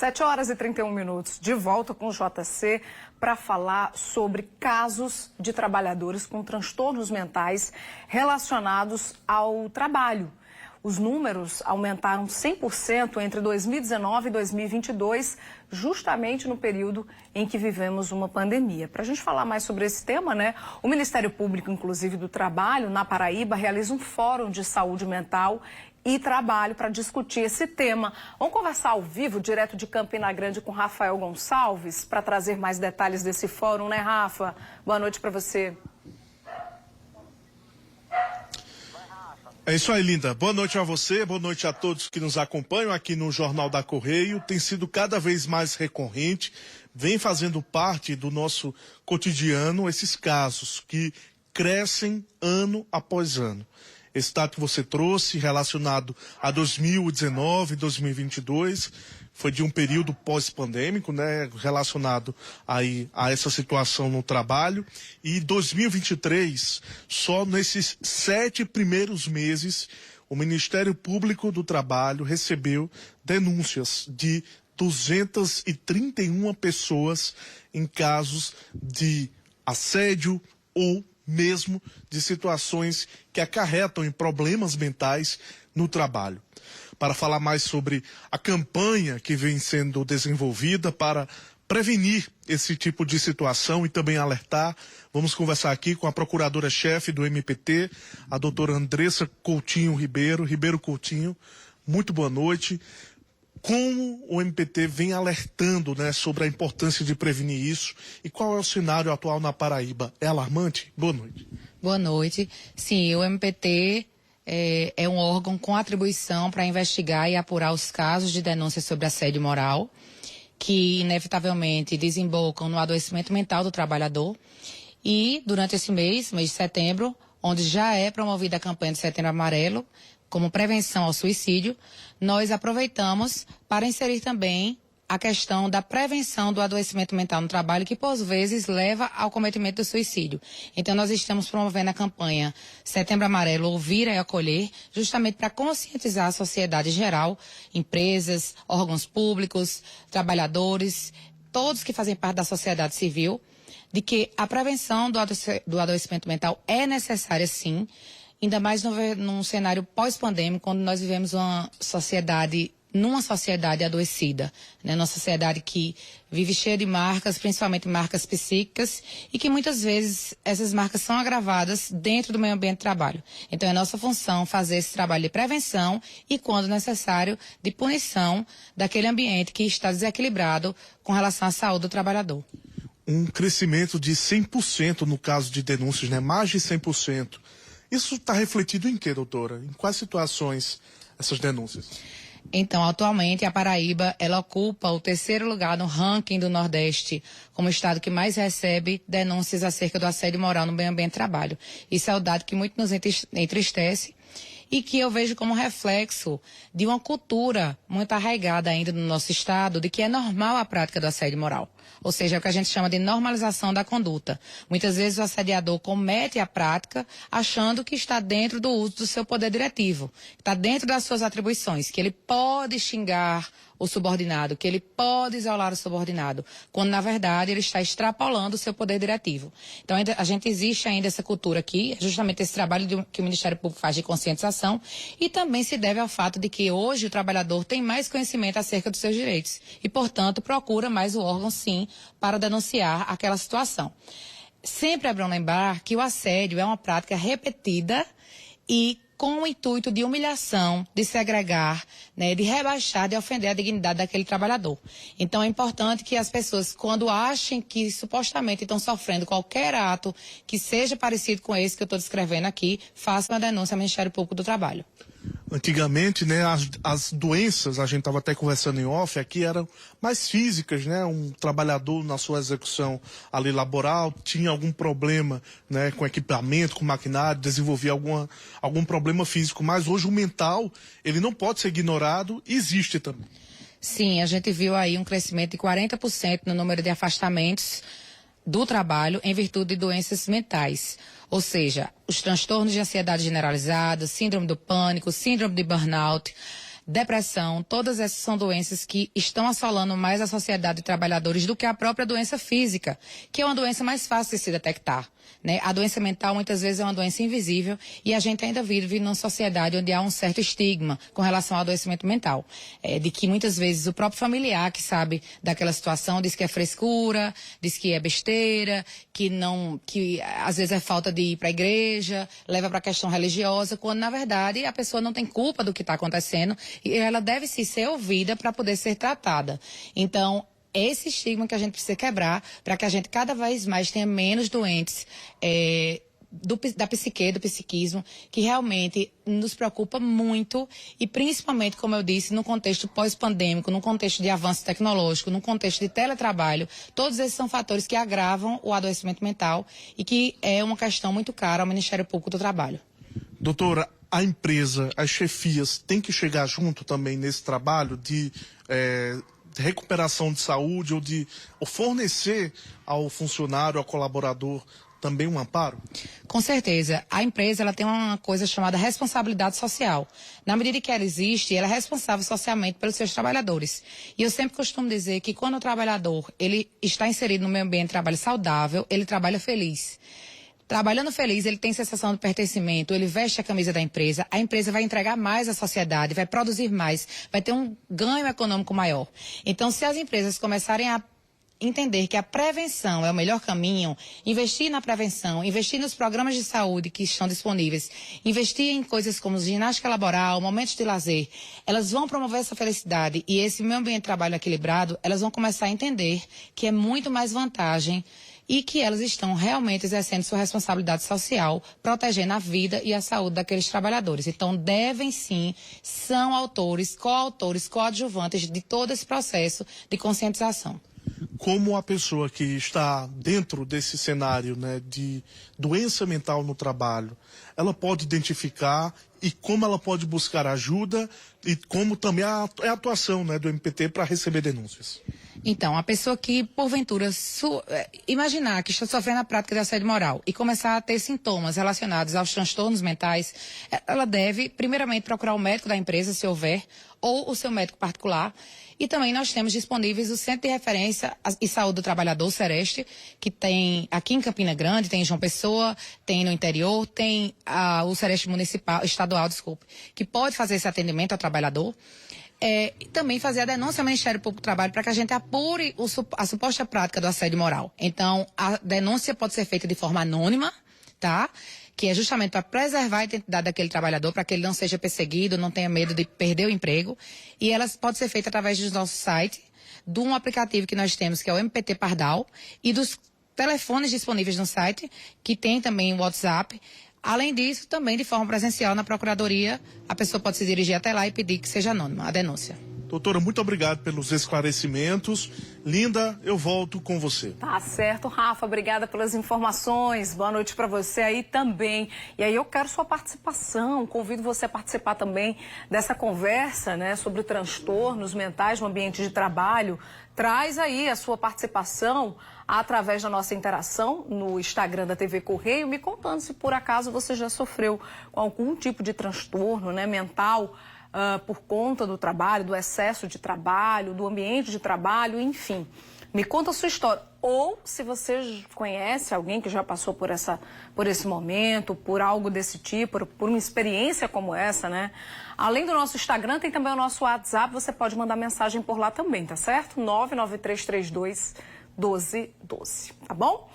7h31, de volta com o JC para falar sobre casos de trabalhadores com transtornos mentais relacionados ao trabalho. Os números aumentaram 100% entre 2019 e 2022, justamente no período em que vivemos uma pandemia. Para a gente falar mais sobre esse tema, o Ministério Público, inclusive do Trabalho, na Paraíba, realiza um fórum de saúde mental e trabalho para discutir esse tema. Vamos conversar ao vivo, direto de Campina Grande, com Rafael Gonçalves, para trazer mais detalhes desse fórum, Rafa? Boa noite para você. É isso aí, Linda. Boa noite a você, boa noite a todos que nos acompanham aqui no Jornal da Correio. Tem sido cada vez mais recorrente, vem fazendo parte do nosso cotidiano esses casos que crescem ano após ano. Esse dado que você trouxe relacionado a 2019 e 2022 foi de um período pós-pandêmico, relacionado aí a essa situação no trabalho. E 2023, só nesses 7 primeiros meses, o Ministério Público do Trabalho recebeu denúncias de 231 pessoas em casos de assédio ou mesmo de situações que acarretam em problemas mentais no trabalho. Para falar mais sobre a campanha que vem sendo desenvolvida para prevenir esse tipo de situação e também alertar, vamos conversar aqui com a procuradora-chefe do MPT, a doutora Andressa Coutinho Ribeiro Coutinho. Muito boa noite. Como o MPT vem alertando sobre a importância de prevenir isso e qual é o cenário atual na Paraíba? É alarmante? Boa noite. Boa noite. Sim, o MPT é um órgão com atribuição para investigar e apurar os casos de denúncia sobre assédio moral, que inevitavelmente desembocam no adoecimento mental do trabalhador. E durante esse mês de setembro, onde já é promovida a campanha de Setembro Amarelo, como prevenção ao suicídio, nós aproveitamos para inserir também a questão da prevenção do adoecimento mental no trabalho, que por vezes leva ao cometimento do suicídio. Então nós estamos promovendo a campanha Setembro Amarelo, Ouvir e Acolher, justamente para conscientizar a sociedade em geral, empresas, órgãos públicos, trabalhadores, todos que fazem parte da sociedade civil, de que a prevenção do adoecimento mental é necessária sim, ainda mais num cenário pós-pandêmico, quando nós vivemos numa sociedade adoecida, numa sociedade que vive cheia de marcas, principalmente marcas psíquicas, e que muitas vezes essas marcas são agravadas dentro do meio ambiente de trabalho. Então é nossa função fazer esse trabalho de prevenção e, quando necessário, de punição daquele ambiente que está desequilibrado com relação à saúde do trabalhador. Um crescimento de 100% no caso de denúncias, mais de 100%. Isso está refletido em quê, doutora? Em quais situações essas denúncias? Então, atualmente, a Paraíba, ela ocupa o 3º lugar no ranking do Nordeste, como o estado que mais recebe denúncias acerca do assédio moral no meio ambiente de trabalho. Isso é um dado que muito nos entristece e que eu vejo como reflexo de uma cultura muito arraigada ainda no nosso estado, de que é normal a prática do assédio moral. Ou seja, é o que a gente chama de normalização da conduta. Muitas vezes o assediador comete a prática achando que está dentro do uso do seu poder diretivo, está dentro das suas atribuições, que ele pode xingar o subordinado, que ele pode isolar o subordinado, quando na verdade ele está extrapolando o seu poder diretivo. Então existe ainda essa cultura aqui, justamente esse trabalho que o Ministério Público faz de conscientização, e também se deve ao fato de que hoje o trabalhador tem mais conhecimento acerca dos seus direitos e, portanto, procura mais o órgão, sim, para denunciar aquela situação. Sempre é bom lembrar que o assédio é uma prática repetida e com o intuito de humilhação, de segregar, de rebaixar, de ofender a dignidade daquele trabalhador. Então é importante que as pessoas, quando achem que supostamente estão sofrendo qualquer ato que seja parecido com esse que eu estou descrevendo aqui, façam a denúncia ao Ministério Público do Trabalho. Antigamente, as doenças, a gente estava até conversando em off, aqui eram mais físicas, Um trabalhador na sua execução ali laboral tinha algum problema, com equipamento, com maquinário, desenvolvia algum problema físico, mas hoje o mental, ele não pode ser ignorado, existe também. Sim, a gente viu aí um crescimento de 40% no número de afastamentos do trabalho em virtude de doenças mentais. Ou seja, os transtornos de ansiedade generalizada, síndrome do pânico, síndrome de burnout, depressão, todas essas são doenças que estão assolando mais a sociedade de trabalhadores do que a própria doença física, que é uma doença mais fácil de se detectar, né? A doença mental muitas vezes é uma doença invisível e a gente ainda vive numa sociedade onde há um certo estigma com relação ao adoecimento mental. De que muitas vezes o próprio familiar que sabe daquela situação diz que é frescura, diz que é besteira, que às vezes é falta de ir para a igreja, leva para a questão religiosa, quando na verdade a pessoa não tem culpa do que está acontecendo e ela deve sim ser ouvida para poder ser tratada. Então, esse estigma que a gente precisa quebrar para que a gente cada vez mais tenha menos doentes da psique, do psiquismo, que realmente nos preocupa muito e principalmente, como eu disse, no contexto pós-pandêmico, no contexto de avanço tecnológico, no contexto de teletrabalho, todos esses são fatores que agravam o adoecimento mental e que é uma questão muito cara ao Ministério Público do Trabalho. Doutora, a empresa, as chefias têm que chegar junto também nesse trabalho de recuperação de saúde ou fornecer ao funcionário, ao colaborador, também um amparo? Com certeza. A empresa ela tem uma coisa chamada responsabilidade social. Na medida que ela existe, ela é responsável socialmente pelos seus trabalhadores. E eu sempre costumo dizer que quando o trabalhador ele está inserido no meio ambiente de trabalho saudável, ele trabalha feliz. Trabalhando feliz, ele tem sensação de pertencimento, ele veste a camisa da empresa, a empresa vai entregar mais à sociedade, vai produzir mais, vai ter um ganho econômico maior. Então, se as empresas começarem a entender que a prevenção é o melhor caminho, investir na prevenção, investir nos programas de saúde que estão disponíveis, investir em coisas como ginástica laboral, momentos de lazer, elas vão promover essa felicidade e esse meio ambiente de trabalho equilibrado, elas vão começar a entender que é muito mais vantagem e que elas estão realmente exercendo sua responsabilidade social, protegendo a vida e a saúde daqueles trabalhadores. Então, devem sim, são autores, coautores, coadjuvantes de todo esse processo de conscientização. Como a pessoa que está dentro desse cenário, né, de doença mental no trabalho, ela pode identificar e como ela pode buscar ajuda e como também é a atuação, né, do MPT para receber denúncias? Então, a pessoa que, porventura, imaginar que está sofrendo a prática de assédio moral e começar a ter sintomas relacionados aos transtornos mentais, ela deve, primeiramente, procurar o médico da empresa, se houver, ou o seu médico particular. E também nós temos disponíveis o Centro de Referência e Saúde do Trabalhador, o Sereste, que tem aqui em Campina Grande, tem em João Pessoa, tem no interior, tem o Sereste estadual, que pode fazer esse atendimento ao trabalhador. E também fazer a denúncia ao Ministério Público do Trabalho para que a gente apure a suposta prática do assédio moral. Então, a denúncia pode ser feita de forma anônima, tá? Que é justamente para preservar a identidade daquele trabalhador, para que ele não seja perseguido, não tenha medo de perder o emprego. E ela pode ser feita através do nosso site, de um aplicativo que nós temos, que é o MPT Pardal, e dos telefones disponíveis no site, que tem também o WhatsApp. Além disso, também de forma presencial na Procuradoria, a pessoa pode se dirigir até lá e pedir que seja anônima a denúncia. Doutora, muito obrigado pelos esclarecimentos. Linda, eu volto com você. Tá certo, Rafa. Obrigada pelas informações. Boa noite para você aí também. E aí eu quero sua participação. Convido você a participar também dessa conversa, né, sobre transtornos mentais no ambiente de trabalho. Traz aí a sua participação através da nossa interação no Instagram da TV Correio, me contando se por acaso você já sofreu com algum tipo de transtorno, né, mental, por conta do trabalho, do excesso de trabalho, do ambiente de trabalho, enfim. Me conta a sua história. Ou se você conhece alguém que já passou por esse momento, por algo desse tipo, por uma experiência como essa, né? Além do nosso Instagram, tem também o nosso WhatsApp. Você pode mandar mensagem por lá também, tá certo? 99332 1212, tá bom?